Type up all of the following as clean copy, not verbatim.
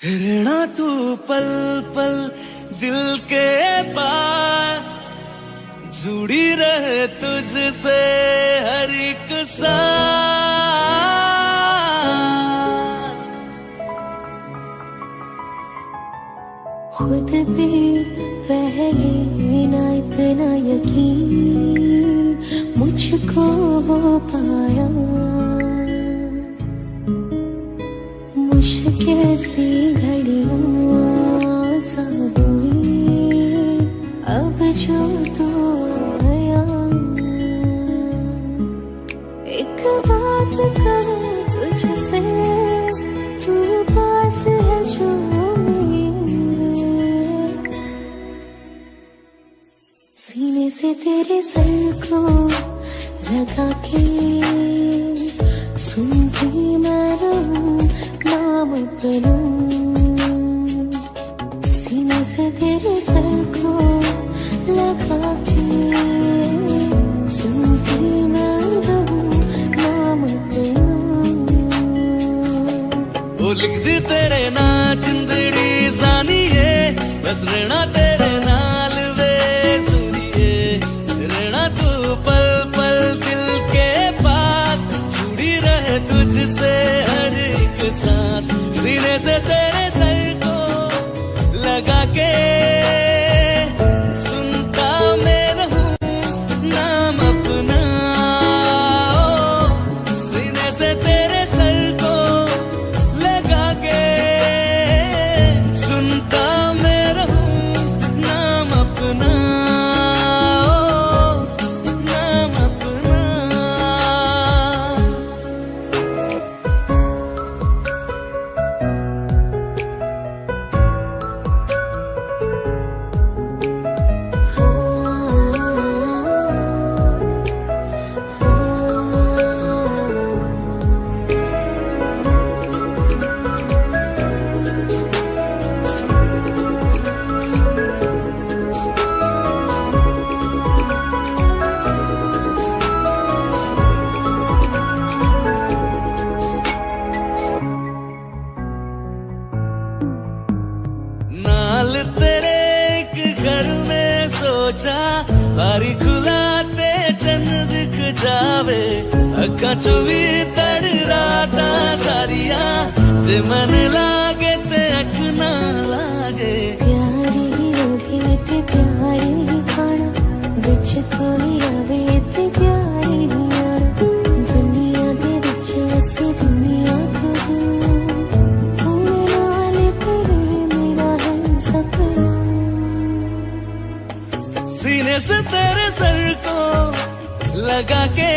रहना तू पल पल दिल के पास, जुड़ी रहे तुझसे हर एक सांस। खुद भी पहले ना इतना यकीन मुझको हो पाया, मुश्किल सी घड़ियां सा हुई अब जो तू आया। एक बात करूं तुझसे, तू पास है जो सीने से तेरे सर को लगा के सुनती मैं रहूं नाम अपना। सीने से तेरे सर को लगा के सुनती मैं रहूं नाम अपना। वो लिख दी तेरे ना जिंदड़ी जानिए, बस रहना तेरे नाल वे सुनिए। रहना तू पल पल दिल के पास, जुड़ी रहे तुझसे हर एक सांस। सीने से तेरे सर को लगा के सुनता मैं रहूं नाम अपना। सीने से तेरे सर को लगा के सुनता मैं रहूं नाम अपना, नाम अपना। नाल तेरे एक घर में सोचा, बारी खुलाते चंद दिख जावे। अखा चो भी तड़ राता सारिया, जे मन लागे ते अख ना लागे। प्यारी होगी ते प्यारी खाना, विच कोई आवे ते प्यारी आना। दुनिया दे विच असी दुनिया तो दूर, होने नाल तेरे मेरा है सपना। सीने से तेरे सर को लगा के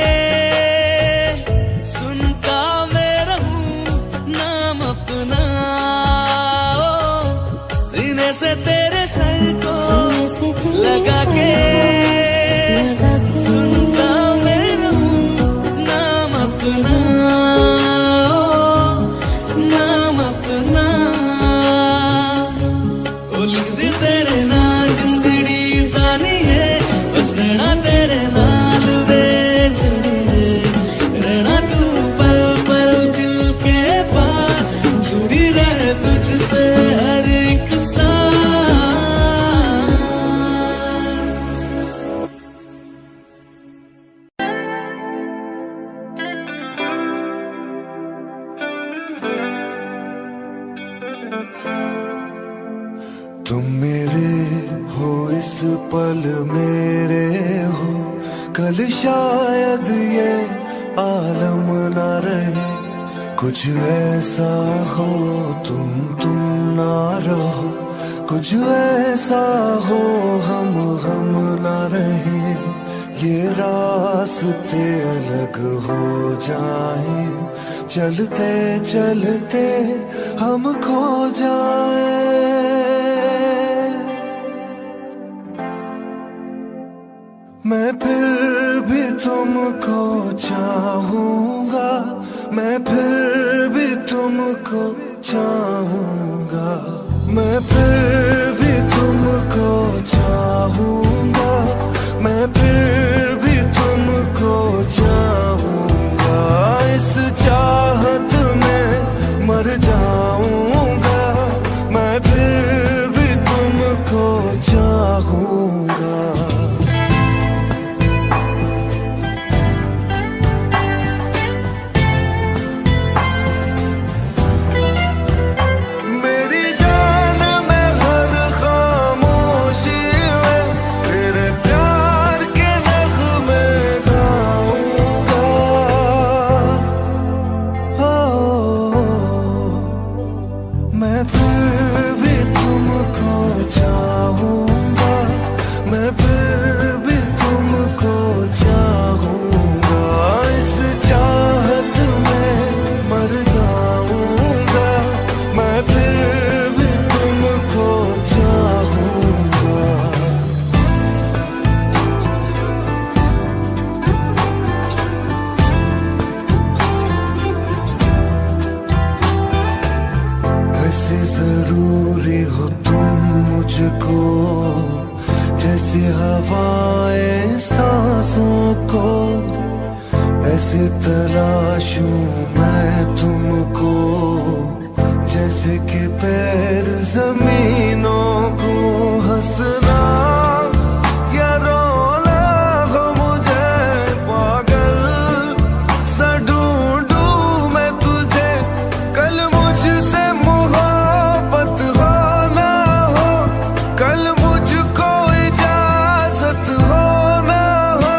सुनता मैं रहूं नाम अपना। सीने से तेरे सर को लगा के सुनता मैं रहूं नाम अपना, नाम अपना। ओ लिख दी तेरे नाल जिंदड़ी जानिए, बस रहना तेरे नाल वे सुनिए। रहना तू पल पल दिल के पास, जुड़ी रहे तुझसे हर एक सांस। तुम मेरे हो इस पल मेरे हो, कल शायद ये आलम ना रहे। कुछ ऐसा हो तुम ना रहो, कुछ ऐसा हो हम ना रहे। ये रास्ते अलग हो जाए, चलते चलते हम खो जाए। मैं फिर भी तुमको चाहूंगा, मैं फिर भी तुमको चाहूंगा। मैं फिर भी तुमको चाहूंगा, मैं फिर भी तुमको चाहूंगा। इस चाहत में मर जाऊंगा, मैं फिर भी तुमको चाहूंगा, मैं फिर भी तुमको चाहूंगा, इस चाहत में मर जाऊंगा, मैं फिर भी तुमको चाहूंगा। ऐसे जरूरी हो तुम मुझको, जैसे हवाएं सांसों को, ऐसे तलाशूं मैं तुमको, जैसे कि पैर जमीनों को। हंसना या रोना हो मुझे पागल सा ढूंढूं मैं तुझे, कल मुझसे मोहब्बत हो ना हो, कल मुझको इजाजत हो ना हो,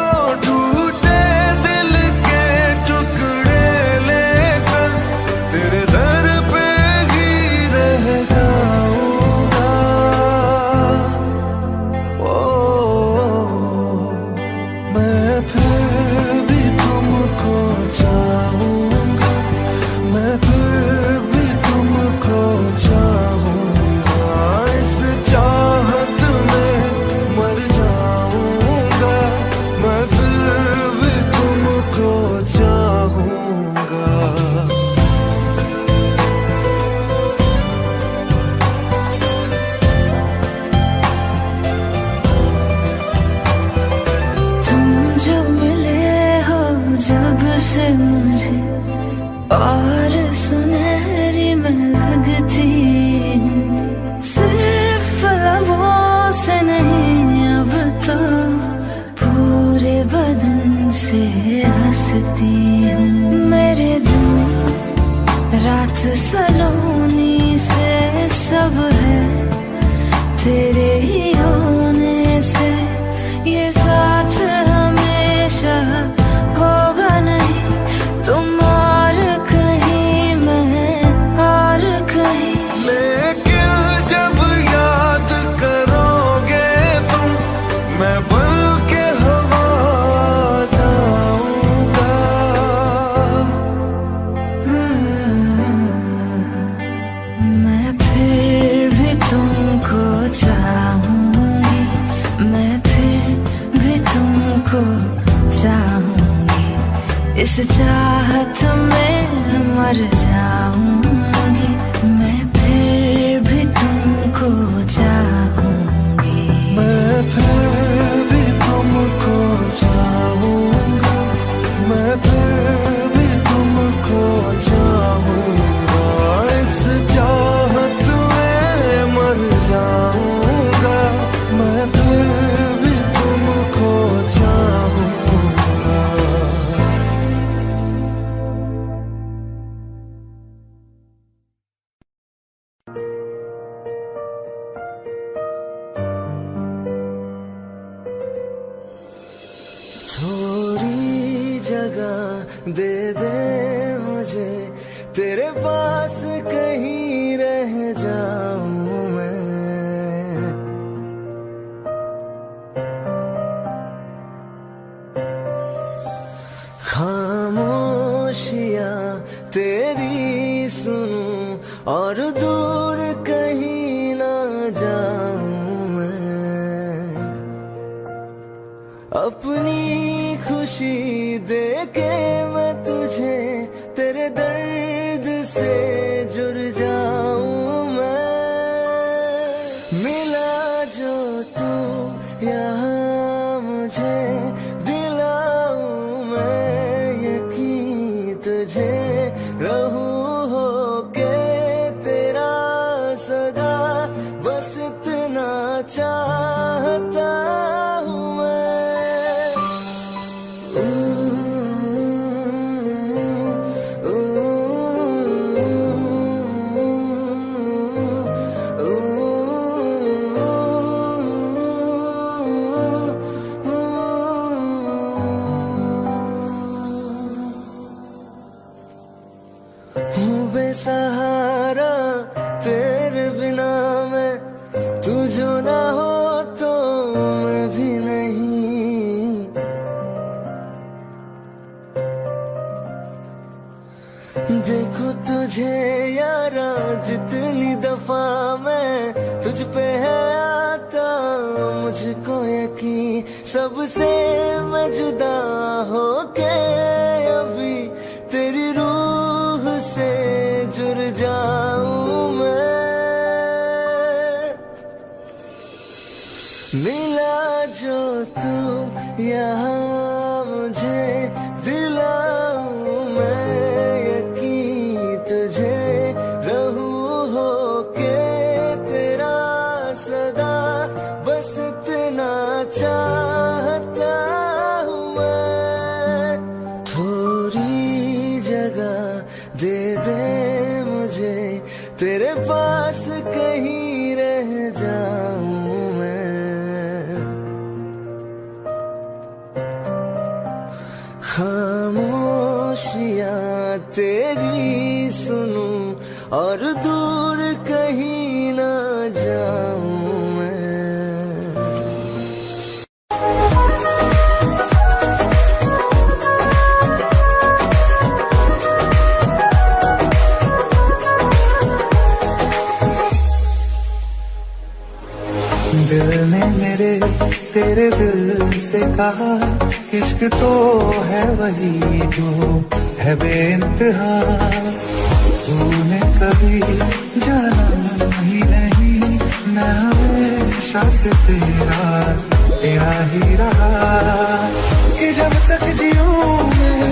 टूटे दिल के टुकड़े लेकर तेरे दर पे ही रह जाऊंगा। ओ, मैं फिर भी तुमको चाहूंगा, मैं फिर भी तुमको चाहूंगा, इस चाहत में मर जाऊंगा, मैं फिर भी तुमको चाहूंगा। तुम जो मिले हो जब से मुझे, और सुनहरी मैं लगती हूँ, सिर्फ लबों से नहीं अब तो पूरे बदन से हंसती हूँ। मेरे दिन रात सलोनी से सब है तेरे ही होने से, ये साथ हमेशा होगा नहीं, तुम और कहीं मैं और कहीं। लेकिन जब याद करोगे तुम, मैं बन के हवा जाऊंगा। मैं फिर भी तुमको चाहूंगी, मैं फिर भी तुमको चाहूंगी, इस चाहत में मर जाऊंगी, मैं फिर भी तुमको चाहूंगी। मैं फिर भी तुमको चाहूंगा, मैं फिर भी तुमको चाहूंगा, इस चाहत में मर जाऊंगा, मैं फिर भी तुमको चाहूंगा। थोड़ी जगह दे दे मुझे, तेरे पास कहीं रह जाऊं मैं। खामोशियां तेरी सुनूं और दूर कहीं ना जाऊं मैं, अपनी खुशी देके मैं तुझे तेरे दर्द से जुड़ जाऊं मैं। मिला जो तू यहाँ मुझे, दिलाऊं मैं यकीन तुझे, रहूं होके तेरा सदा, बस इतना चाहता हूँ मैं। हूँ बेसहारा तुझे यारा जितनी दफा मैं तुझ पे है आता, मुझको यकीन सबसे मैं जुदा होके अभी तेरी रूह से जुड़ जाऊं मैं। मिला जो तू यहाँ मुझे दिलाऊं मैं यकीन तुझे रहूं होके तेरा सदा, बस इतना चाहता हूँ मैं। थोड़ी जगह दे दे मुझे तेरे पास कहीं रह जाऊं मैं। खामोशियाँ तेरी सुनूं और दूर कहीं ना जाऊं मैं। दिल ने मेरे तेरे दिल से कहा, इश्क तो है वही जो है बेइंतहा। तूने कभी जाना ही नहीं, मैं हमेशा से तेरा ही रहा। कि जब तक जीऊं मैं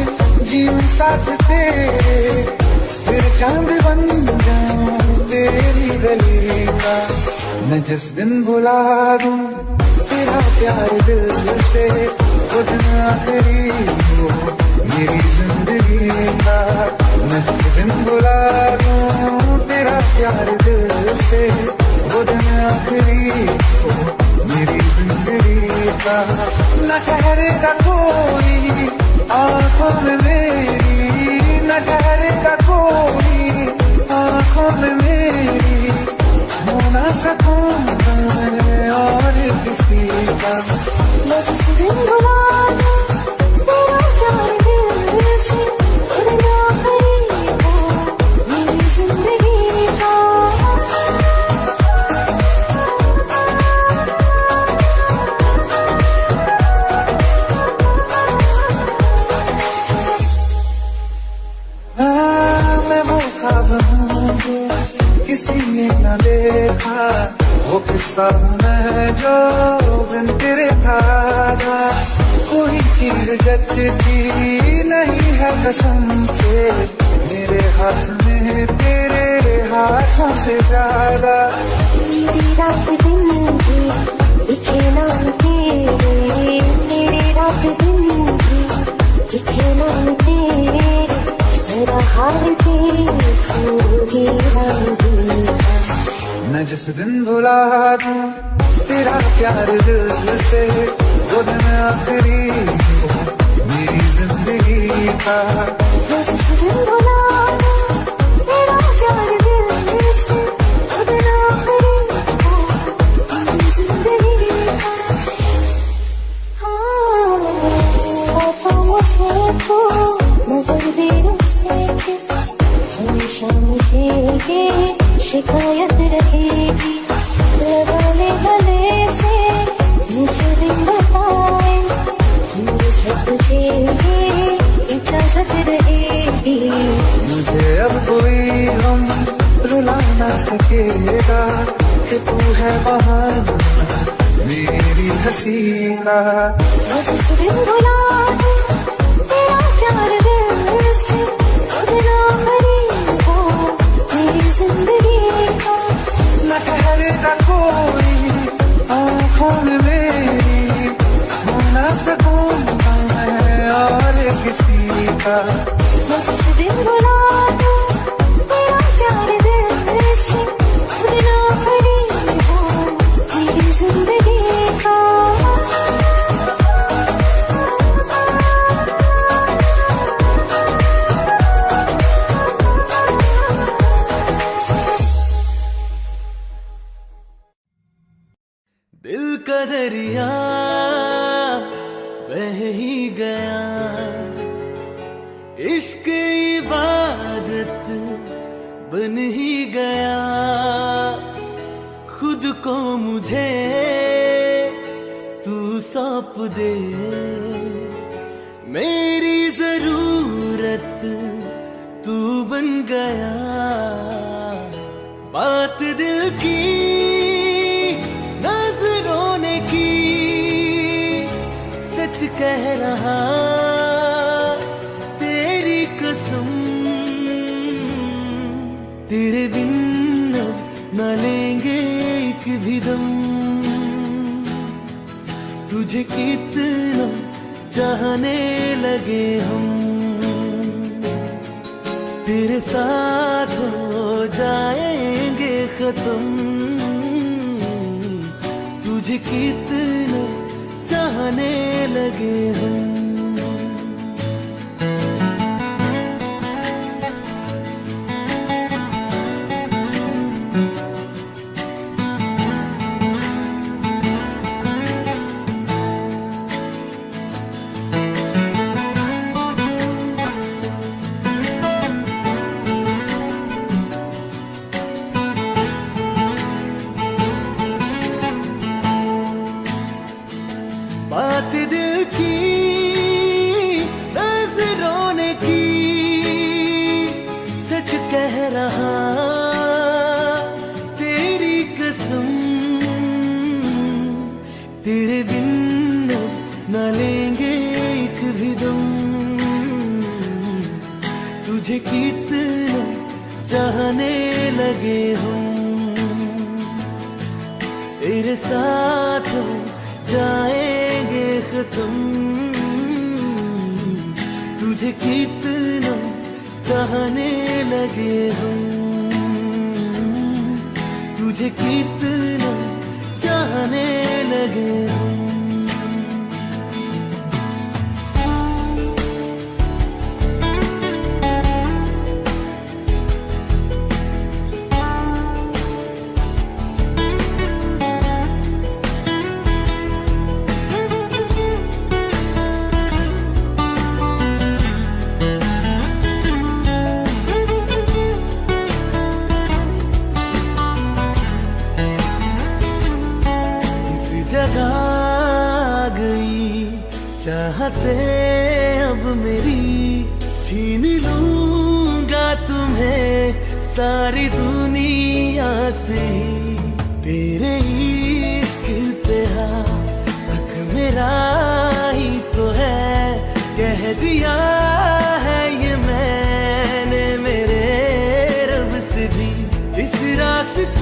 जीऊं साथ तेरे, फिर चांद बन जाऊं तेरी गली का। मैं जिस दिन भुला दूं तेरा प्यार दिल से, वो दिन आखिरी हो मेरी जिंदगी का। मैं जिस दिन भुला दूं तेरा प्यार दिल से, वो दिन आखिरी हो मेरी जिंदगी का। न ठहरेगा कोई आंखों में मेरी, न ठहरेगा कोई आंखों में मेरी, हो ना सकूंगा मैं और किसी का। मैं जिस दिन भुला दूं तेरा प्यार दिल से, वो दिन आखिरी हो मेरी जिंदगी का। मैं वो ख्वाब हूँ जो किसी ने न देखा, वो किस्सा मैं जो बिन तेरे था। कोई चीज जचती नहीं है कसम से, मेरे हाथ में तेरे हाथों से ज्यादा। मेरी रात दिन भी दिखे नाम तेरे, मेरी रात दिन भी दिखे नाम तेरे। जरा हाल देखूंगी हम दिल का। मैं जिस दिन भुला दूं तेरा प्यार दिल से, वो दिन आखिरी हो मेरी जिंदगी का। मैं जिस दिन भुला दूं तेरा प्यार दिल से, वो दिन आखिरी हो मेरी जिंदगी का। हाँ तो मुझे तो मगर देर से हमेशा मुझे ये शिकायत रहेगी। लगा ले गले से मुझे दिन बताए, मुझे तुझे ये इजाजत रहेगी। मुझे अब कोई गम रुला ना सकेगा, कि तू है वहाँ मेरी हंसी का। मैं जिस दिन भुला दूं तेरा प्यार दिल से, वो दिन आखिरी हो मेरी जिंदगी का। न ठहरेगा कोई आँखों में मेरी, हो ना सकूंगा मैं और किसी का। मैं जिस दिन भुला दूं तेरा प्यार दिल से, वो दिन आखिरी हो मेरी जिंदगी का। दिल का दरिया बह ही गया, इश्क इबादत बन ही गया खुद को मुझे तू सौंप दे, मेरी जरूरत तू बन गया। बात दिल की नजरों ने की, सच कह रहा तेरी कसम, तेरे बिन न लेंगे एक भी दम। तुझे कितना चाहने लगे हम, तेरे साथ हो जाएंगे खत्म। तुझे कितना चाहने लगे हम। बात दिल की नजरों ने की, सच कह रहा तेरी कसम, तेरे बिन न लेंगे एक भी दम। तुझे कितना चाहने लगे हम, तेरे साथ जाएंगे खत्म। तुझे कितना चाहने लगे हम, तुझे कितना चाहने लगे हम। जगा गई चाहते अब मेरी, छीन लूंगा तुम्हें सारी दुनिया से। तेरे इश्क पे हक मेरा ही तो है, कह दिया है ये मैंने मेरे रब से भी। इस रास्ते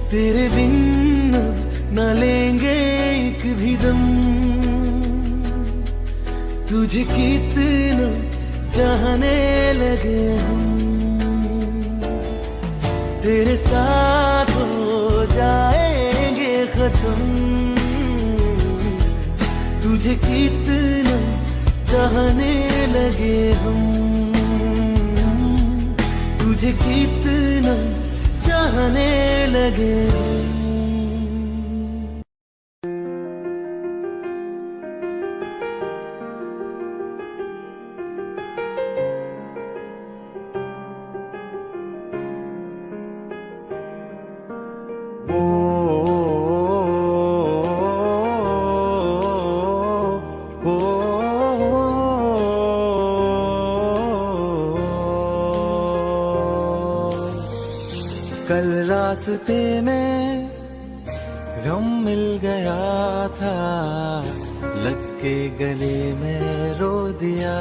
तेरे बिन न लेंगे एक भी दम। तुझे कितना चाहने लगे हम, तेरे साथ हो जाएंगे खत्म। तुझे कितना चाहने लगे हम, तुझे कितना चाहने लगे। कल रास्ते में गम मिल गया था, लग के गले में रो दिया।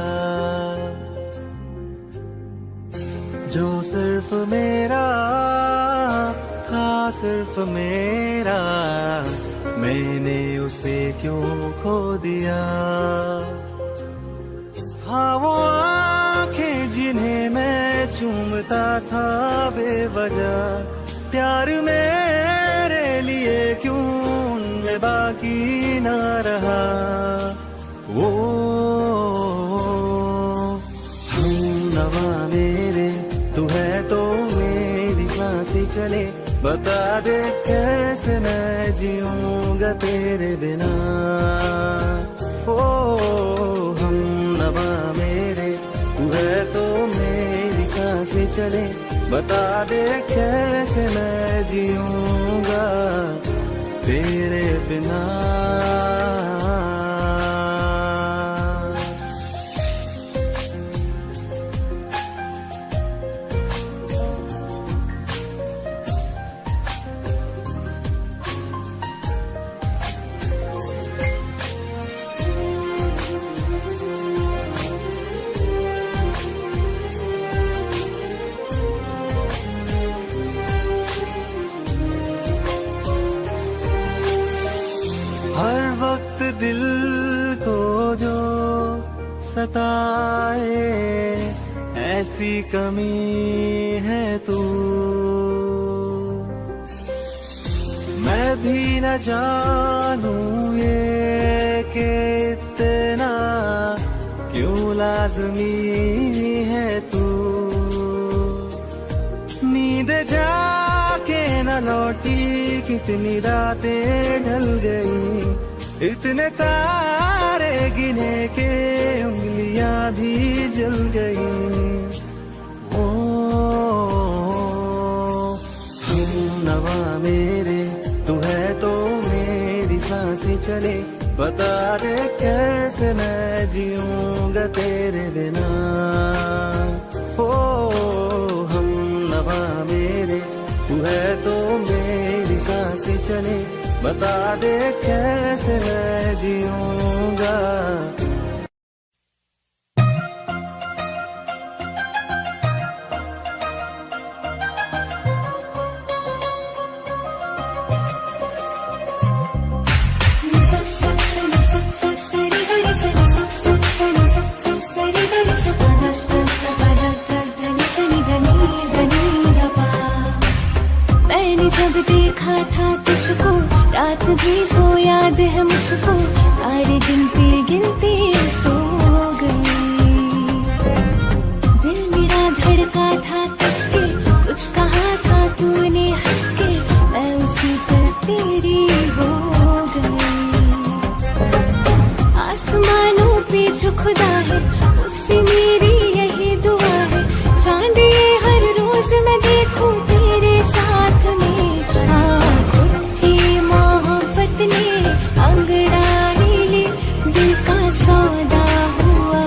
जो सिर्फ मेरा था, सिर्फ मेरा, मैंने उसे क्यों खो दिया। हाँ वो आंखें जिन्हें मैं चूमता था बेवजह, प्यार मेरे लिए क्यों उनमें बाकी ना रहा। वो हम नवा मेरे, तू है तो मेरी सांसें चले, बता दे कैसे मैं जीऊंगा तेरे बिना। ओ हम नवा मेरे, तू है तो मेरी सांसें चले। बता दे कैसे मैं जीऊंगा तेरे बिना। हर वक्त दिल को जो सताए ऐसी कमी है तू। मैं भी न जानूं ये कि इतना क्यों लाज़मी है तू। नींद जाके न लौटी कितनी रातें ढल गई। इतने तारे गिने के उंगलियां भी जल गई। ओ हम नवा मेरे, तू है तो मेरी सांसें चले। बता दे कैसे मैं जीऊंगा तेरे बिना। ओ हम नवा मेरे, तू है तो मेरी सांसें चले। बता दे कैसे मैं जीऊंगा। मैंने जब देखा था तुझको, रात भी वो याद है मुझको। सारे गिनती सो गई। दिल मेरा धड़का था तुझके, कुछ कहा था तूने हंस के। मैं उसी पर तेरी हो गई। आसमानों पे जो खुदा है उससे मेरी यही दुआ है। चांद ये हर रोज मैं देखूं तेरे साथ में। मोहब्बत ने अंगड़ाई ले, दिल का सौदा हुआ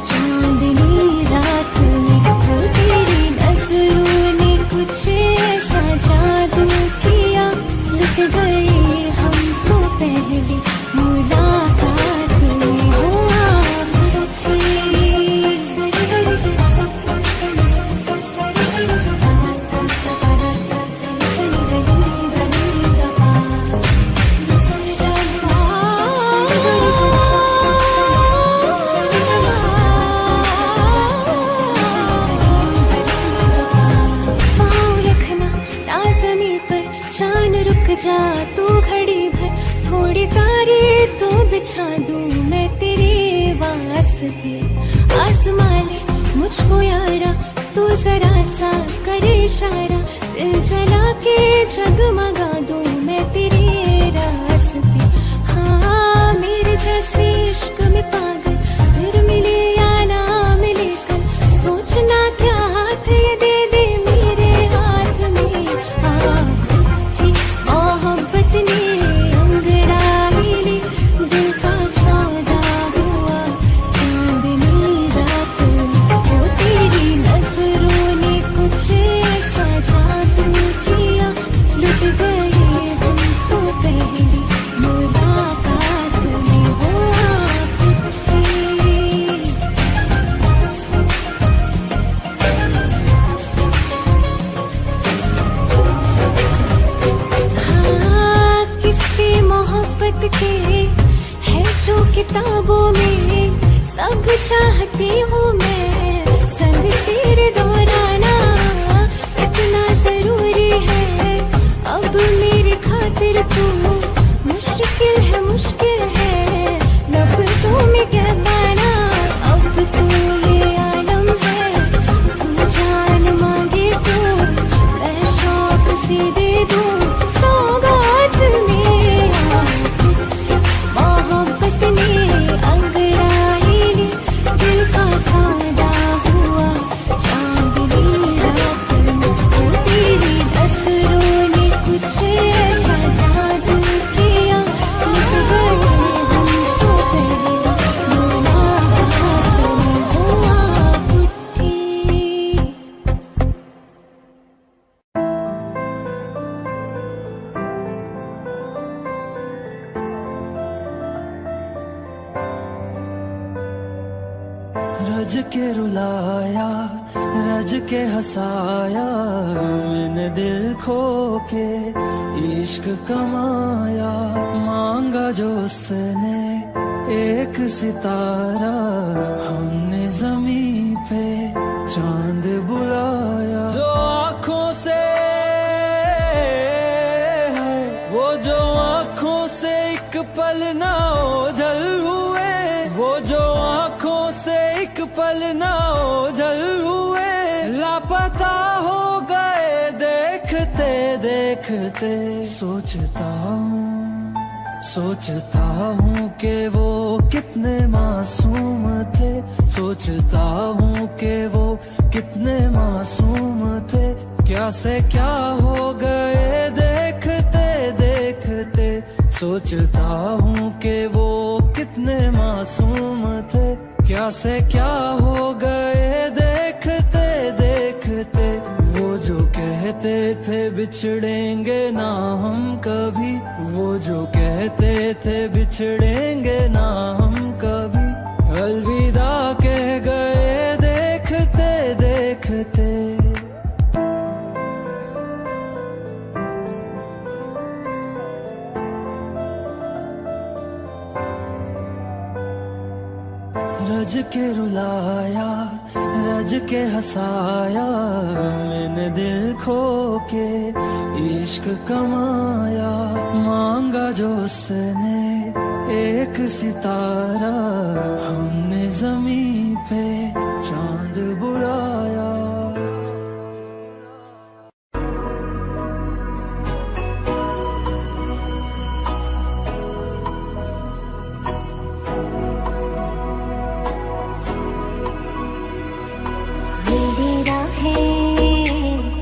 चांदनी रात में। वो तेरी नजरों ने कुछ ऐसा जादू किया, लुट गए हम तो पहले मुलाकात में। हुआ जा तू घड़ी भर, थोड़ी तारे तो बिछा दूं मैं तेरे वास्ते। आसमां ले मुझको यारा, तू जरा सा करे इशारा। दिल जला के जगमगा दूं मैं तेरे रास्ते। हाँ मेरे जैसे इश्क में पागल फिर मिले या ना मिले कल। सोचना क्या हाथ ये दे दे मेरे हाथ में। मोहब्बत ने अंगड़ाई ले, दिल का सौदा हुआ चांदनी रात में। वो तेरी नजरों ने कुछ ऐसा जादू किया, लुट गए हम तो पहली मुलाकात में। हुआ मोहब्बत के है जो किताबों में, सब चाहती हूँ मैं संग तेरे दौराना। इतना जरूरी है अब मेरी खातिर तू, मुश्किल है लफ्ज़ों में क्या पाना। अब तू ये आलम है, तू जान मांगे तो मैं शौक से दे दूँ। रज के रुलाया, रज के हंसाया, मैंने दिल खो के इश्क कमाया। मांगा जो उसने एक सितारा, हमने जमीन पे चांद बुलाया। जो आँखों से वो जो आँखों से एक पल ना ओझल हुए, वो जो आँखों से एक पल ना ओझल हुए, लापता हो गए देखते देखते। सोचता हूँ कि वो कितने मासूम थे, सोचता हूँ कि वो कितने मासूम थे। क्या से क्या हो गए देखते देखते। सोचता हूँ कि वो कितने मासूम थे, क्या से क्या हो गए देखते देखते। वो जो कहते थे बिछड़ेंगे ना हम कभी, वो जो कहते थे बिछड़ेंगे ना हम कभी, अलविदा कह गए देखते देखते। रज के रुलाया, रज के हंसाया, मैंने दिल खो के इश्क कमाया। मांगा जो उसने एक सितारा, हमने जमीन पे चांद बुलाया।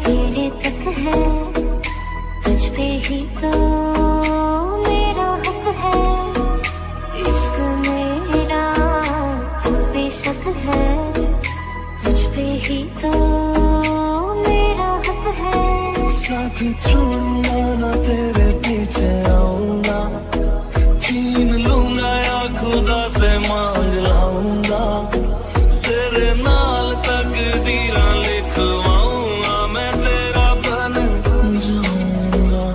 तेरे तक है, तुझ पे ही तो मेरा हक है। इश्क मेरा तू बेशक है, तुझ पे ही तो मेरा हक है। साथ छोड़ूंगा ना तेरे पीछे आऊंगा, छीन लूंगा या खुदा से मांग लाऊंगा। तेरे नाल तकदीरां लिखवाऊंगा, मैं तेरा बन जाऊंगा,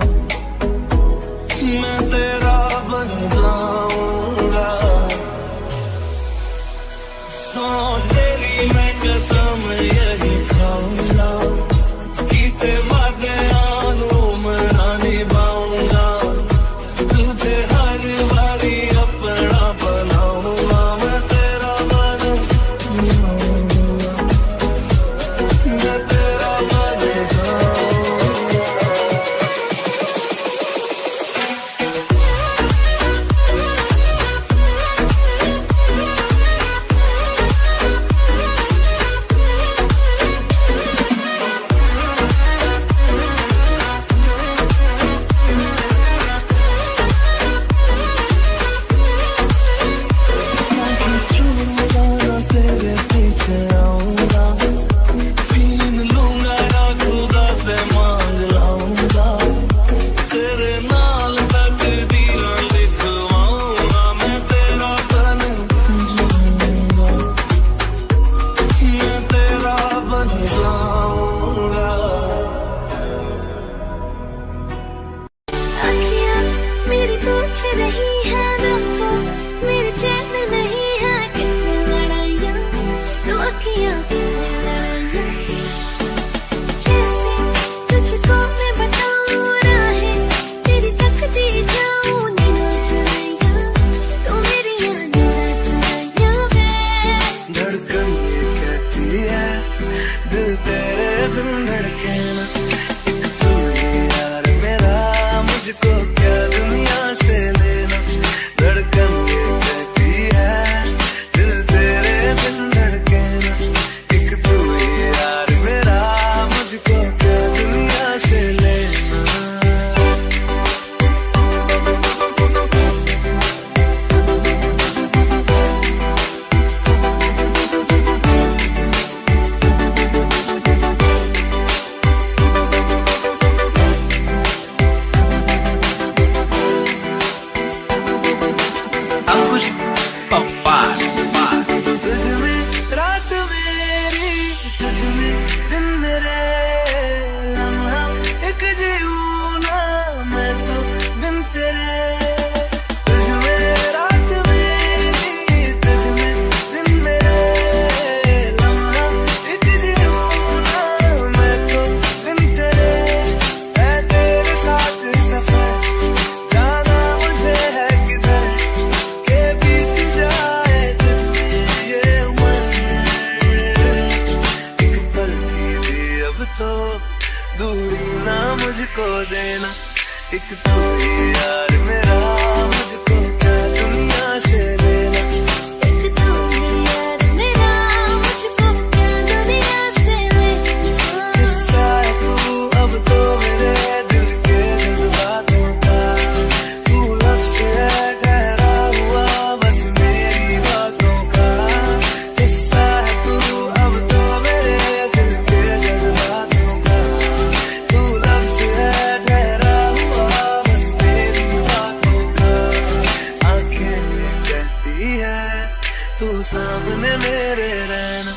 मैं तेरा बन जाऊंगा। सौ तेरी मैं कसम यही खाऊंगा, कीते वादे मना निभाऊंगा। तुझे हर बारी अपना बनाऊंगा, मैं तेरा बन जाऊंगा, मैं तेरा बन जाऊंगा। तेरे पीछे आऊंगा, छीन लूंगा या खुदा से मांग लाऊंगा। तेरे नाल तकदीरां लिखवाऊंगा, मैं तेरा बन जाऊंगा, मैं तेरा बन जाऊंगा। अखियाँ मेरी पूछ रही है रब्बा, मेरे चैन नहीं है कितनी लड़ाइयाँ, तो अखियाँ लड़ाइयाँ। कैसे तुझको मैं बताऊँ राहें, तेरी तकती जाऊँ नीना चुराइयाँ, तो मेरी नीना चुराइयाँ वे। धड़कन ये कहती है दिल तेरे बिन धड़के ना, एक तू ही यार मेरा, मुझको क्या दुनिया से लेना। एक तू ही यार मेरा, मुझको क्या दुनिया से लेना। एक तू ही यार मेरा, मुझको क्या दुनिया से लेना। किस्सा है तू अब तो मेरे दिल के जज्बातों का, तू लफ्ज़ है ठहरा हुआ बस मेरी बातों का। किस्सा है तू अब तो मेरे दिल के जज्बातों का, तू लफ्ज़ है ठहरा हुआ बस मेरी बातों का। आंखें कहती है तू सामने मेरे रहना,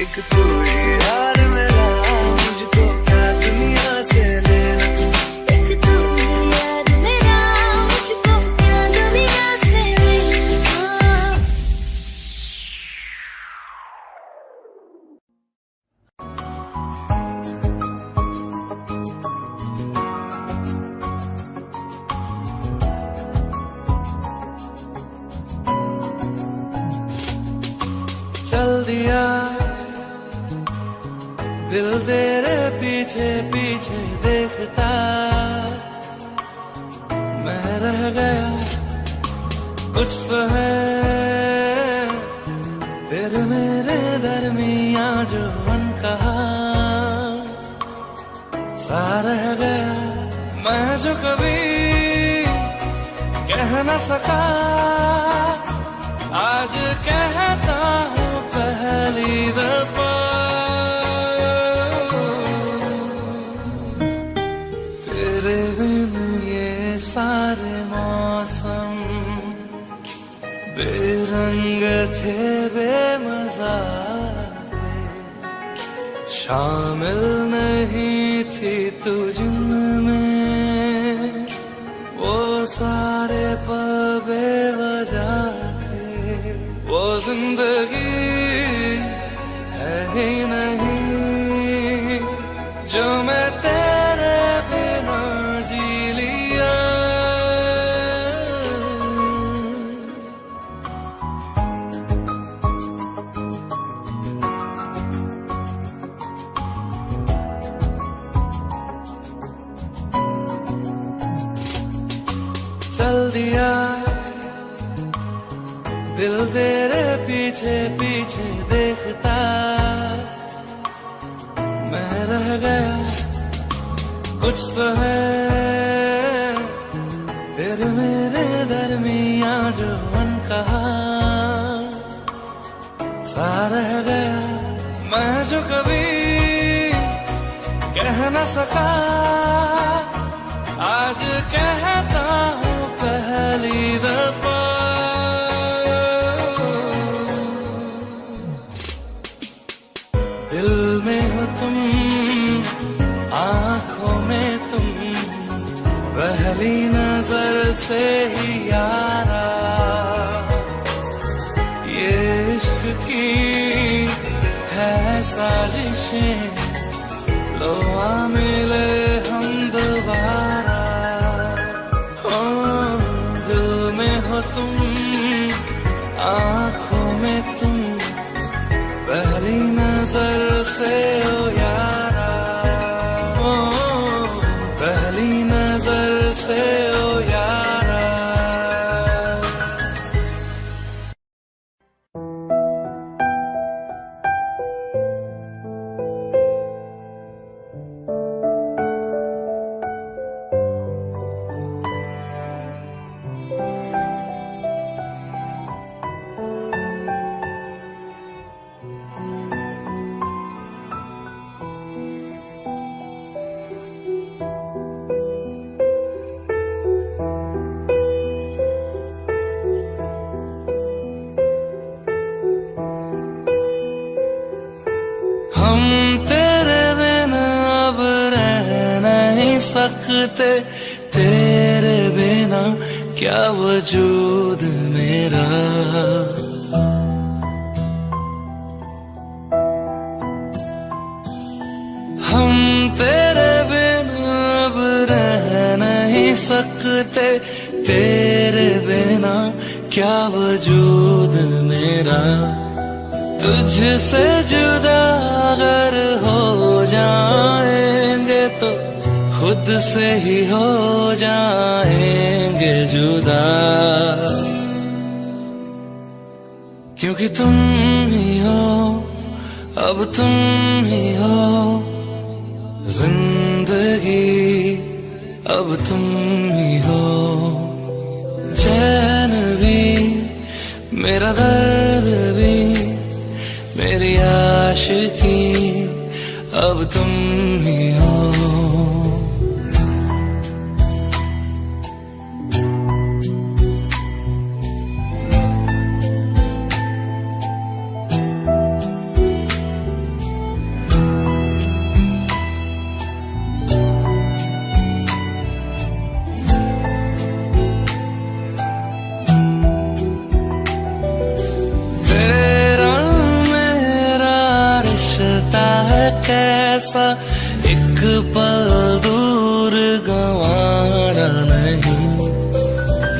एक तू ही यार मेरा, मुझको क्या दुनिया से लेना। एक तू ही यार मेरा, मुझको क्या दुनिया से लेना। चल दिया दिल तेरे पीछे पीछे देखता, मैं रह गया कुछ तो है तेरे मेरे दरमिया जो अनकहा सा रह गया। मैं जो कभी कह न सका आज कहता हूँ पहली दफा। तेरे बिन ये सारे मौसम बेरंग थे बेमजा थे, शामिल नहीं थी तू जिनमें वो सारे पल बेवजह थे। वो जिंदगी है ही नहीं जो मैं तेरे बिना जी लिया। चल दिया दिल तेरे पीछे पीछे देखता, मैं रह गया कुछ तो है तेरे मेरे दरमिया जो अनकहा सा रह गया। मैं जो कभी कह न सका आज कहता हूँ पहली दफा। दिल में हो तुम, आँखों में तुम, पहली नजर से ही यारा ये इश्क की है साजिशें, लो आ मिले हम दोबारा। हो दिल में हो तुम, आँखों में तुम, पहली नजर से ओ यारा, ओ पहली नजर से ओ यारा। हम तेरे बिना अब रह नहीं सकते, तेरे बिना क्या वजूद मेरा। हम तेरे बिना अब रह नहीं सकते, तेरे बिना क्या वजूद मेरा। तुझसे जुदा अगर हो जाएंगे तो खुद खुद से ही हो जाएंगे जुदा, क्योंकि तुम ही हो, अब तुम ही हो जिंदगी, अब तुम ही हो चैन भी, मेरा दर्द भी, मेरी आशिकी, अब तुम ही हो। कैसा एक पल दूर गंवारा नहीं,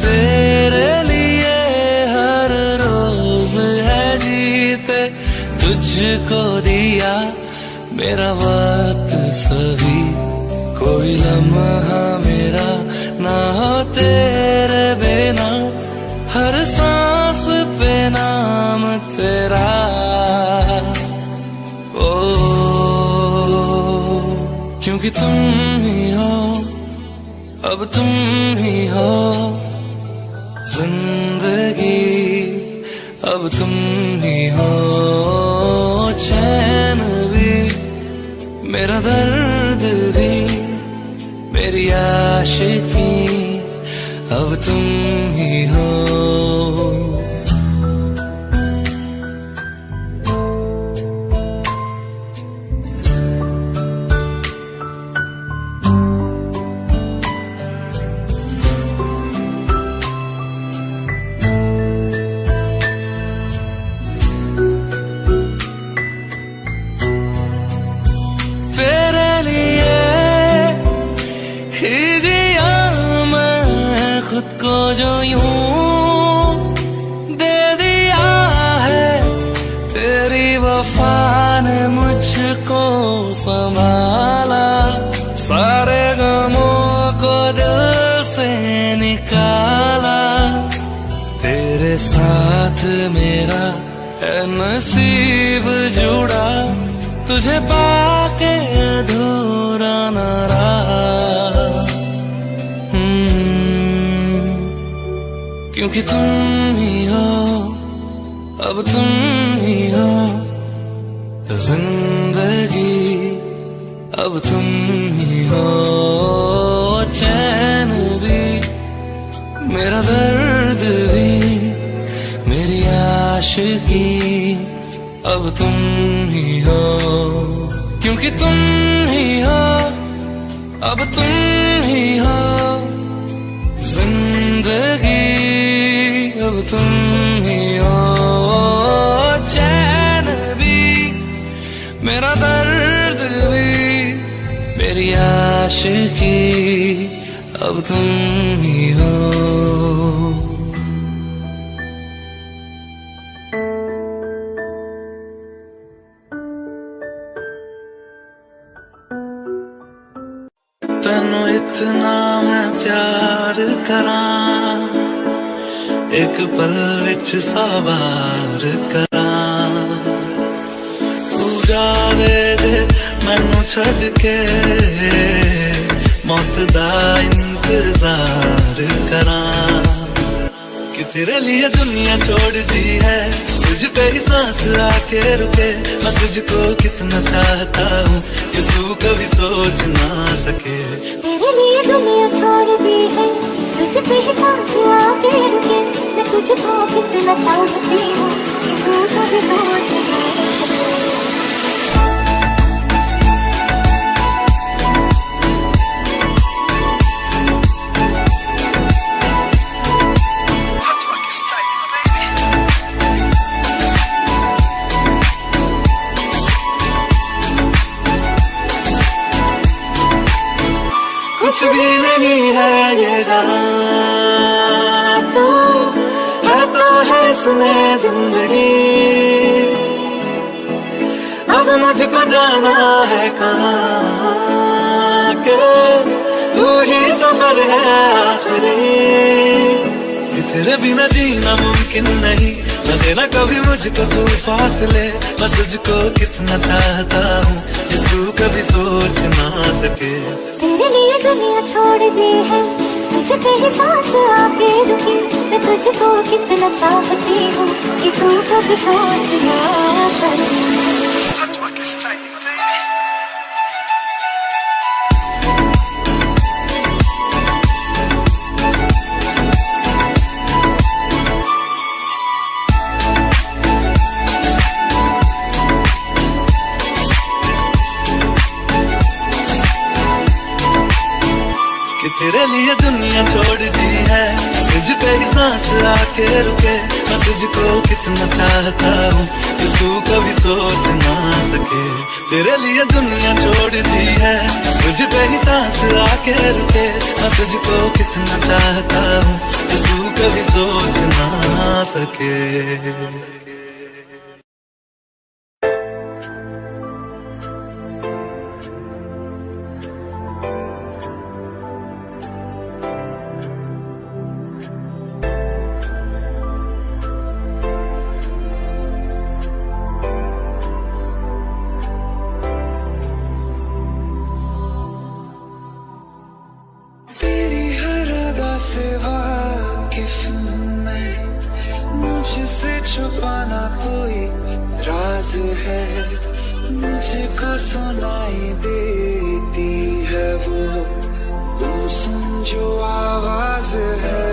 तेरे लिए हर रोज है जीते, तुझको दिया मेरा वक्त सभी, कोई लम्हा मेरा ना हो तेरे बिना, हर सांस पे नाम तेरा, क्योंकि तुम ही हो, अब तुम ही हो जिंदगी, अब तुम ही हो चैन भी, मेरा दर्द भी, मेरी आशिकी, अब तुम ही हो। खुद को जो यूं दे दिया है, तेरी वफा ने मुझको संभाला, सारे गमों को दिल से निकाला, तेरे साथ मेरा है नसीब जुड़ा, तुझे पाके अधूरा न रहा, क्योंकि तुम ही हो, अब तुम ही हो जिंदगी, अब तुम ही हो चैन भी, मेरा दर्द भी, मेरी आशिकी, अब तुम ही हो, क्योंकि तुम ही हो, अब तुम ही हो जिंदगी, अब तुम ही हो चैन भी, मेरा दर्द भी, मेरी आशिकी, अब तुम ही हो। तैनू इतना मैं प्यार करां, एक पल विच सवार करां, तू जावे दे मैनू छड़ के, मौत दा इंतजार करां, कि तेरे लिए दुनिया छोड़ दी है, तुझ पे ही सांस आके रुके, मैं तुझको कितना चाहता हूँ कि तू कभी सोच ना सके। तेरे लिए दुनिया छोड़ दी है, तुझ पे ही सांस आके रुके, मैं तुझको कितना चाहती हूँ कि तू कभी सोच ना सके। कुछ भी नहीं है ये जहां, तू है तो है इसमें जिंदगी, अब मुझको जाना है कहाँ के ही सफर है आखिरी, कि तेरे बिना जीना मुमकिन नहीं, न देना कभी मुझको तू फासले, मैं तुझको कितना चाहता हूँ कि तू कभी सोच ना सके। तेरे लिए दुनिया छोड़ दी है, तुझ पे ही सांस आके रुकी, मैं तुझको कितना चाहती हूँ कि तू कभी सोच ना सके। कि तेरे लिए दुनिया छोड़ दी है, तुझ पे ही सांस आके रुके, मैं तुझको कितना चाहता हूँ कि तू कभी सोच ना सके। तेरे लिए दुनिया छोड़ दी है, तुझ पे ही सांस आके रुके, मैं तुझको कितना चाहता हूँ कि तू कभी सोच ना सके। से वाकिफ मैं, मुझसे छुपाना कोई राज है, मुझको सुनाई देती है वो गुमसुम जो आवाज है।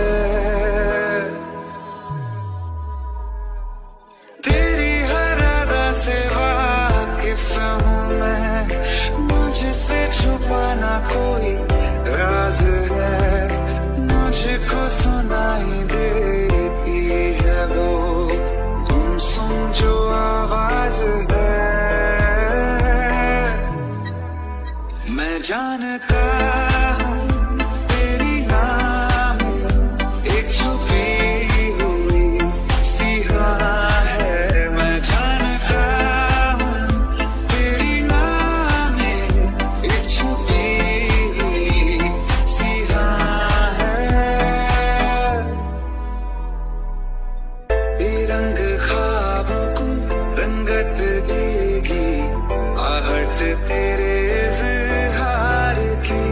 तेरी हर अदा से वाकिफ हूँ मैं, मुझसे छुपाना कोई राज है, मुझको सुनाई देती है वो गुमसुम जो आवाज है। मैं जानता हूँ तेरी नाम एक छुपी हुई सी राह है, मैं जानता हूँ तेरी नाम एक छुपी हुई सी राह है। रंग ख्वाबों को रंगत देगी आहट तेरे इज़हार की,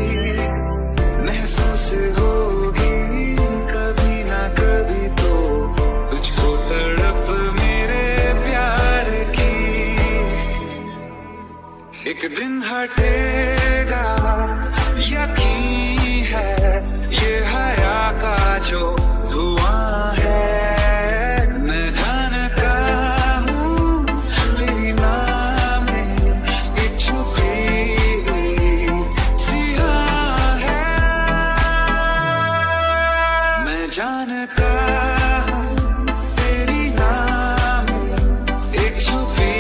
महसूस होगी कभी ना कभी तो तुझको तड़प मेरे प्यार की। एक दिन हटेगा यकीन है ये हया का जो धुआं है, जानता हूँ तेरी नाम एक छुपी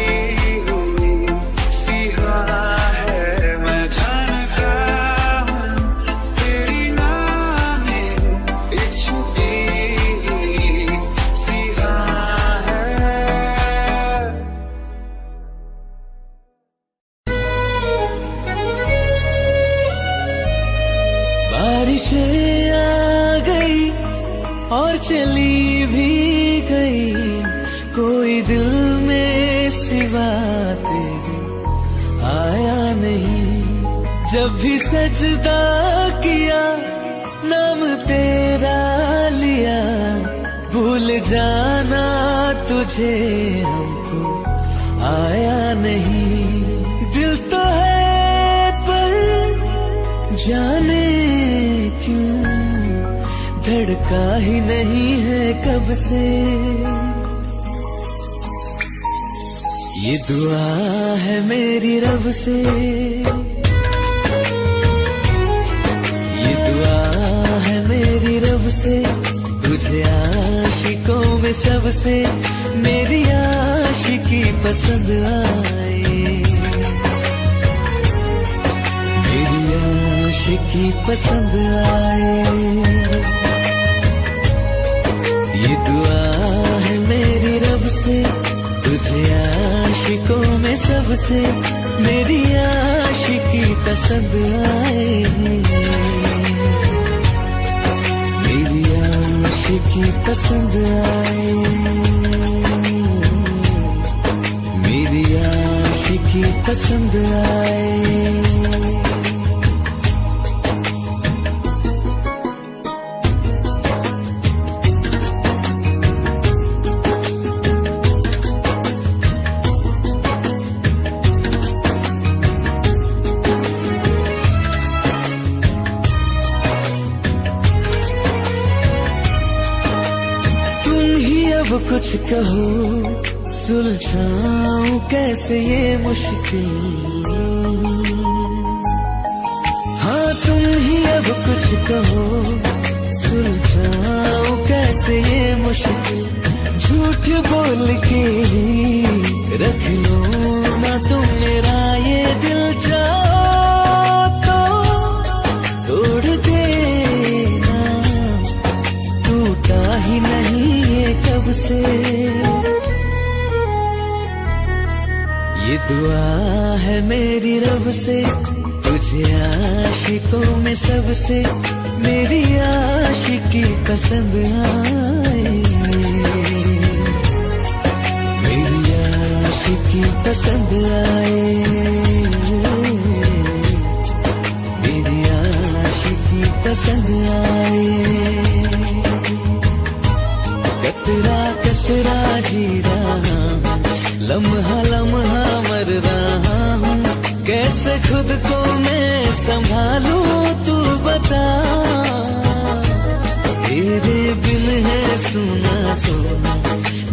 हुई सी राह है, मैं जानता हूँ तेरी नाम एक छुपी हुई सी राह है। बारिशें आ गई और चली भी गई, कोई दिल में सिवा तेरे आया नहीं। जब भी सजदा किया नाम तेरा लिया, भूल जाना तुझे हमको आया नहीं। दिल तो है पर जाने क्यों धड़का ही नहीं है कब से। ये दुआ है मेरी रब से, ये दुआ है मेरी रब से, तुझे आशिकों में सबसे मेरी आशिकी पसंद आए, मेरी आशिकी पसंद आए। ये दुआ है मेरी रब से, तुझे आशिकों में सबसे मेरी आशिकी पसंद आए। आशिकी पसंद आए, मेरी आशिकी पसंद आए। अब कुछ कहो, सुलझाऊं कैसे ये मुश्किल। हाँ तुम ही अब कुछ कहो, सुलझाऊं कैसे ये मुश्किल। झूठ बोल के ही रख लो ना तुम मेरा ये दिल, चाहो तो तोड़ देना, टूटा ही नहीं कब से। ये दुआ है मेरी रब से, तुझे आशिकों में सबसे मेरी आशिकी पसंद आए, मेरी आशिकी पसंद आए, मेरी आशिकी पसंद आए। कतरा कतरा जी रहा हूँ, लम्हा लम्हा मर रहा हूँ, कैसे खुद को मैं संभालूं तू बता। तेरे बिन है सुना सुना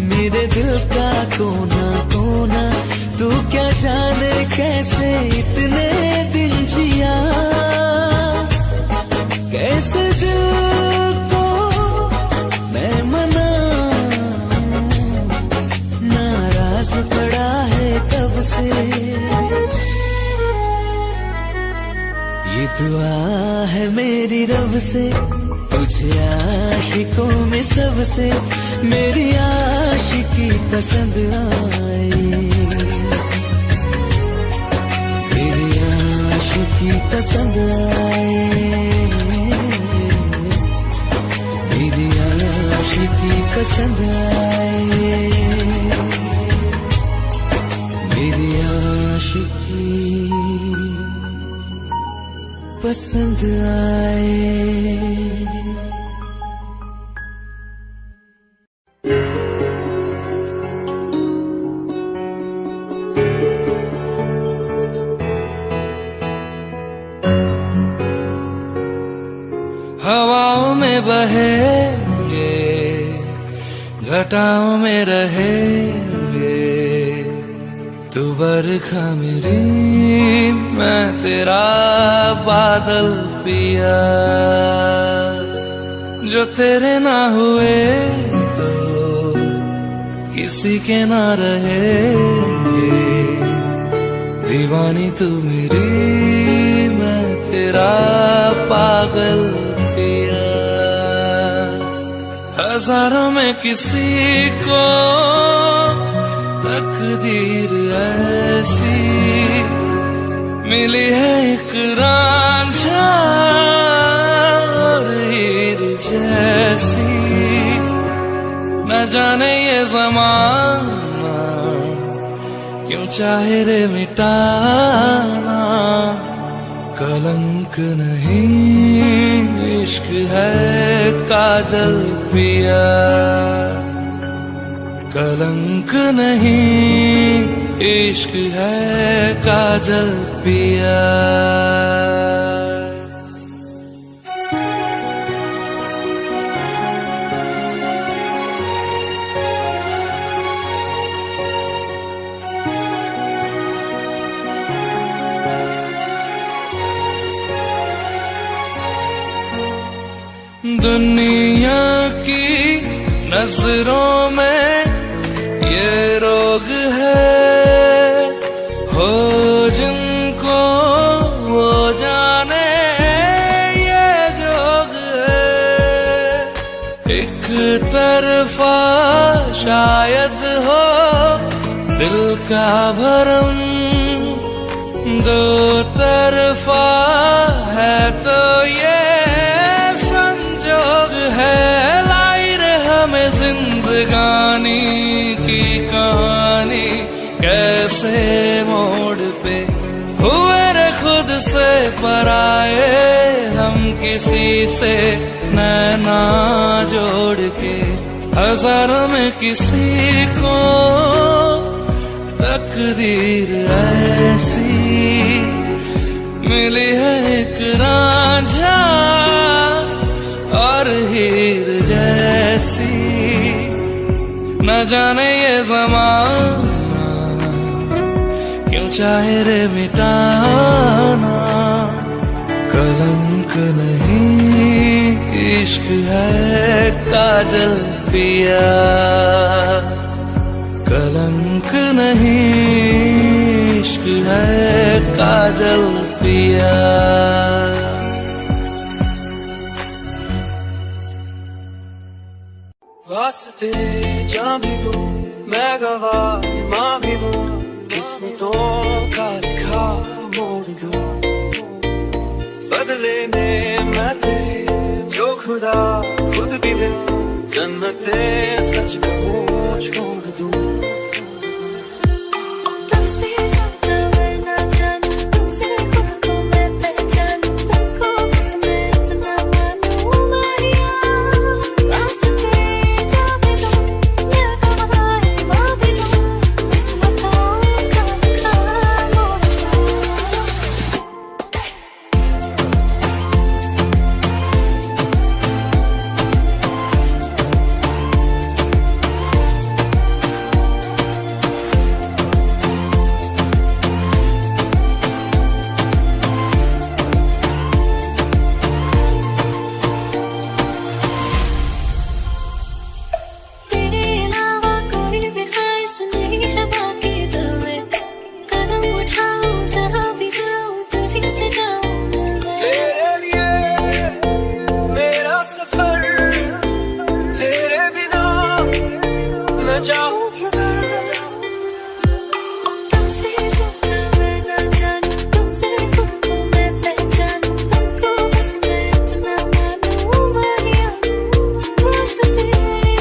मेरे दिल का कोना कोना, तू क्या जाने कैसे इतने दिन जिया, कैसे दिल को मैं मना, नाराज पड़ा है कब से। ये दुआ है मेरी रब से, तुझे आशिकों में सबसे मेरी आशिकी पसंद आए, मेरी आशिकी पसंद आए, मेरी आशिकी पसंद आए, मेरी आशिकी पसंद आए। हवाओं में बहेंगे, घटाओं में रहेंगे, तू बरखा मेरी मैं तेरा बादल पिया। जो तेरे ना हुए तो किसी के ना रहेंगे, दीवानी तू मेरी मैं तेरा पागल पिया। हजारों में किसी को तकदीर ऐसी मिली है, एक रांझा और हीर जैसी। न जाने ये ज़माना क्यों चाहे रे मिटाना, कलंक नहीं इश्क है काजल पिया, कलंक नहीं इश्क है काजल पिया। दुनिया की नजरों में ये रोग है, हो जिनको वो जाने ये जोग है। एक तरफा शायद हो दिल का भरम, दो तरफा है तो ये संजोग है। लाई जिंदगानी की कहानी कैसे मोड़ पे हुए रे खुद से पराए, हम किसी से नैना जोड़ के। हजारों में किसी को तकदीर ऐसी मिली है, एक रांझा और हीर जैसी। न जाने ये ज़माना क्यों चाहे रे मिटाना, कलंक नहीं इश्क है काजल पिया, कलंक नहीं इश्क है काजल पिया। वास्ते जा भी दूं मैं गवाह माँ भी दूं, किस्मतों का लिखा मोड़ दूं। बदले में मैं तेरे जो खुदा खुद भी दे, जन्नते सच कहूँ छोड़ दूं। तुमसे ज्यादा मैं ना जानूं, तुमसे खुद को मैं पहचानूं, तुमको बस मैं इतना मानूं मारिया। वास्ते जा भी दूं मैं गवाह माँ भी दूं, किस्मतों का लिखा मोड़ दूं। तेरे अलावा कोई भी ख्वाहिश नहीं है बाकी दिल में, कदम उठाऊं जहाँ भी जाऊं तुझी से जाऊं मैं। तेरे लिए मेरा सफर, तेरे बिना मैं जाऊं किधर। तुमसे ज्यादा मैं ना जानूं, तुमसे खुद को मैं पहचानूं, तुमको बस मैं इतना मानूं मारिया। वास्ते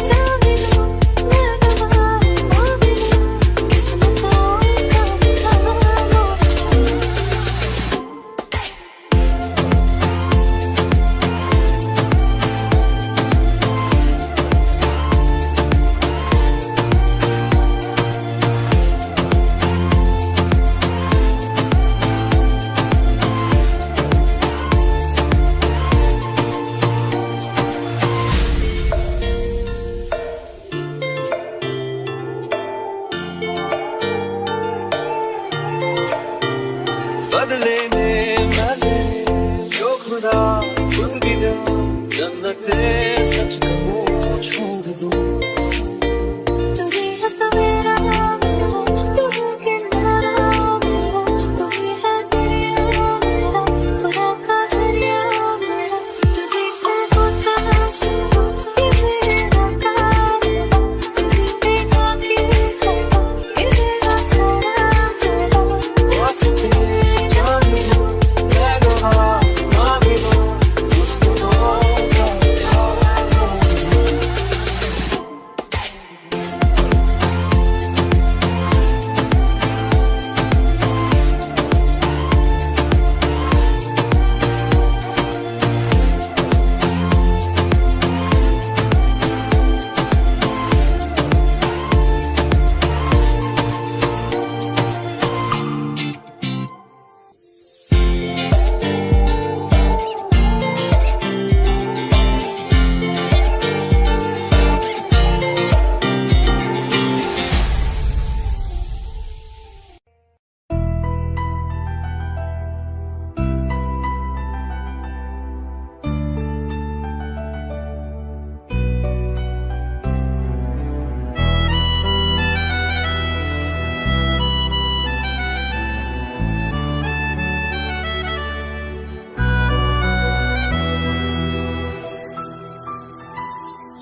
जा भी दूं मैं गवाह माँ भी दूं, किस्मतों का लिखा मोड़ दूं। बदले में मैं तेरे जो खुदा खुद भी दे, जन्नते सच कहूँ छोड़ दूं। तुझे है सवेरा मेरा, तू है किनारा मेरा, तू ही है दरिया मेरा, खुदा का जरिया मेरा। तुझे से होता है शुरू ये मेरा कारवां, तुझे पे जाके खता ये मेरा सारा जहां। वास्ते जा भी दूं मैं गवाह माँ भी दूं, किस्मतों का लिखा मोड़ दूं।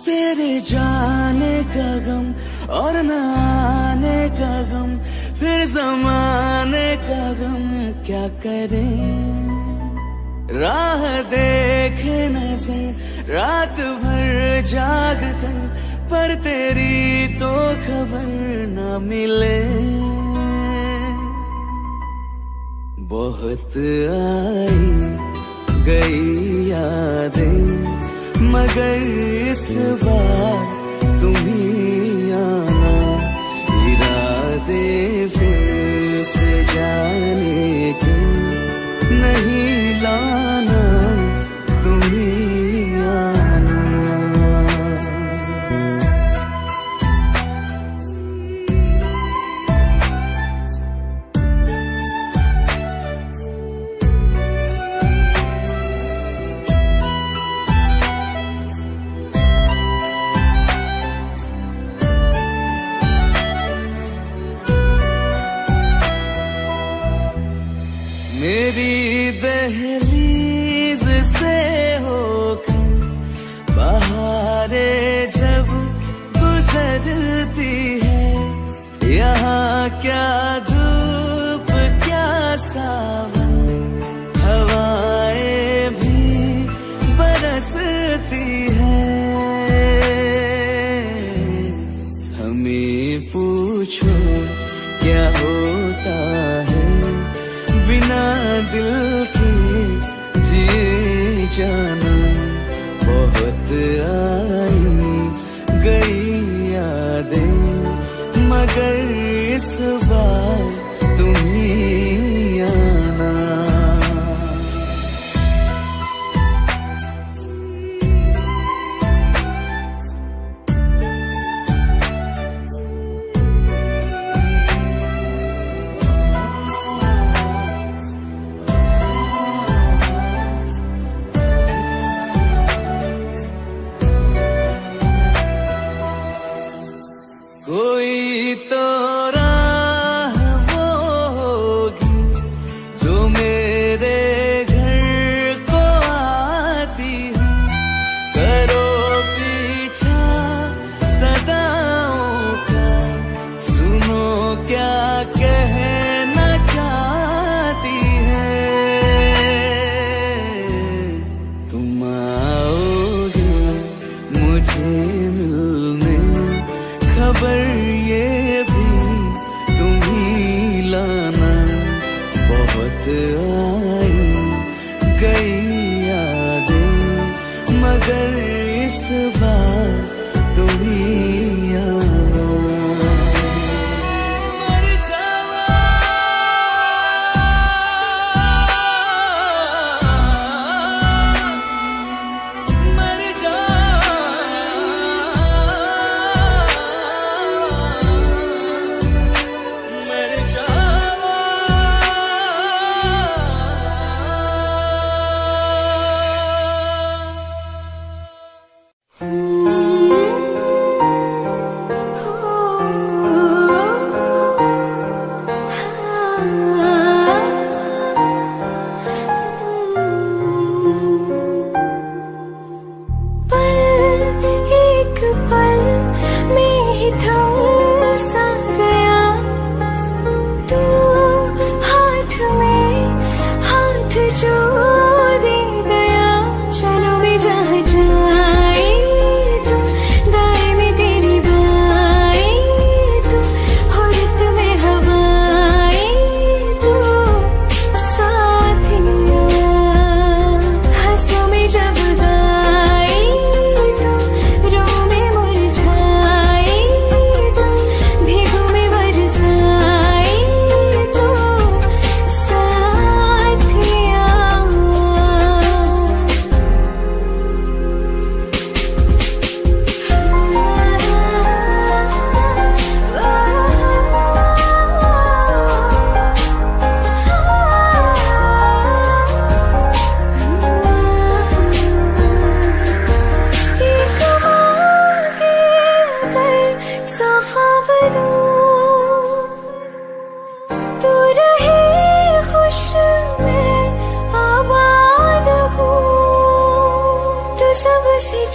तेरे जाने का गम और न आने का गम, फिर जमाने का गम क्या करें। राह देखे नजर रात भर जाग कर, पर तेरी तो खबर न मिले। बहुत आई गई यादें मगर इस बार तुम ही आना। इरादे फिर से जाने के नहीं लाना, तुम ही आना। मेरी दहलीज से होकर बहारें जब गुजरती है, यहाँ क्या धूप क्या सावन, हवाएं भी बरसती है। हमें पूछो क्या होता है बिना दिल के जिए जाना। बहुत आई गई यादें मगर इस बार तुम ही आना। कोई तो राह वो होगी जो मेरे घर को आती है। करो पीछा सदाओं का, सुनो क्या कहना चाहती है। तुम आओगे मुझे मिलने, खबर ये भी तुम ही लाना। बहुत आई गई यादें मगर इस बार तुम ही आना। मर जावा मर जा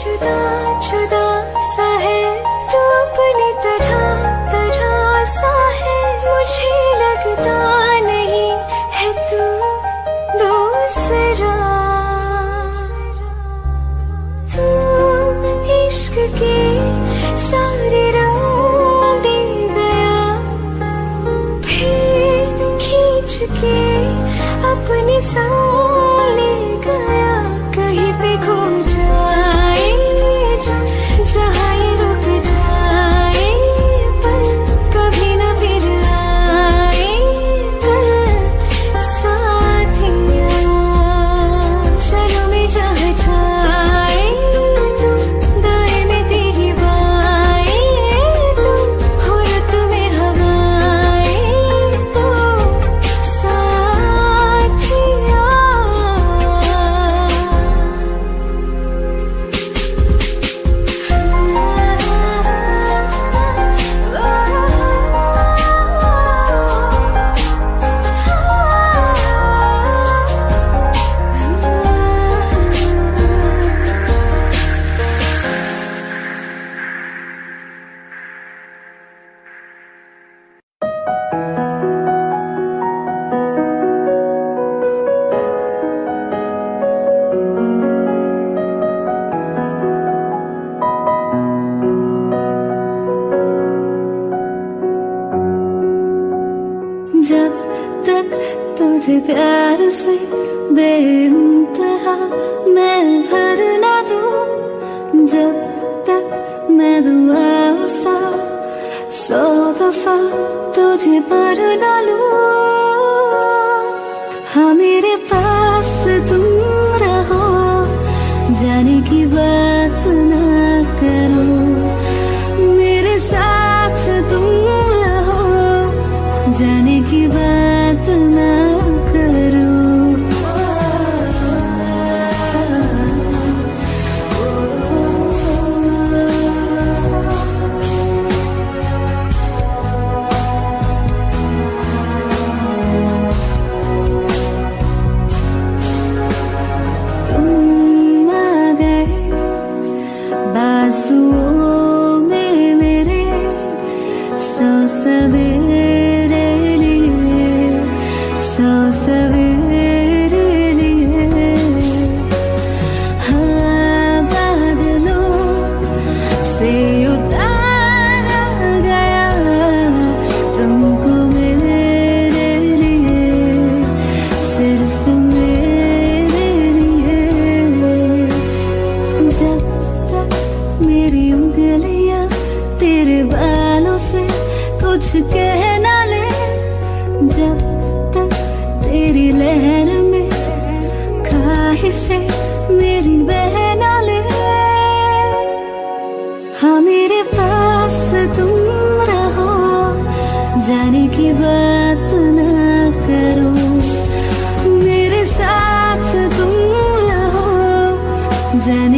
जुदा जुदा सा है तू अपनी तरह तरह सा है, मुझे लगता नहीं है तू दूसरा। तू इश्क की जब तक तुझे प्यार से बेइंतहा मैं भर ना दूं, जब तक मैं दुआ सा 100 दफा तुझे पर ना लूं। हाँ मेरे पास तुम रहो, जाने की बात ना करो, मेरे साथ तुम रहो, जाने की बात ना करो। तुम आ गए बाजुओं में मेरे, 100 सवेरे लिए, 100 सवेरे लिए। हाँ बादलों से उतारा गया तुमको मेरे लिए, सिर्फ मेरे लिए। जब तक मेरी उंगलियां तेरे बालों से कुछ कह ना ले, जब तक तेरी लहर में ख्वाहिशें मेरी बह ना ले। हाँ मेरे पास तुम रहो, जाने की बात ना करो, मेरे साथ तुम रहो, जाने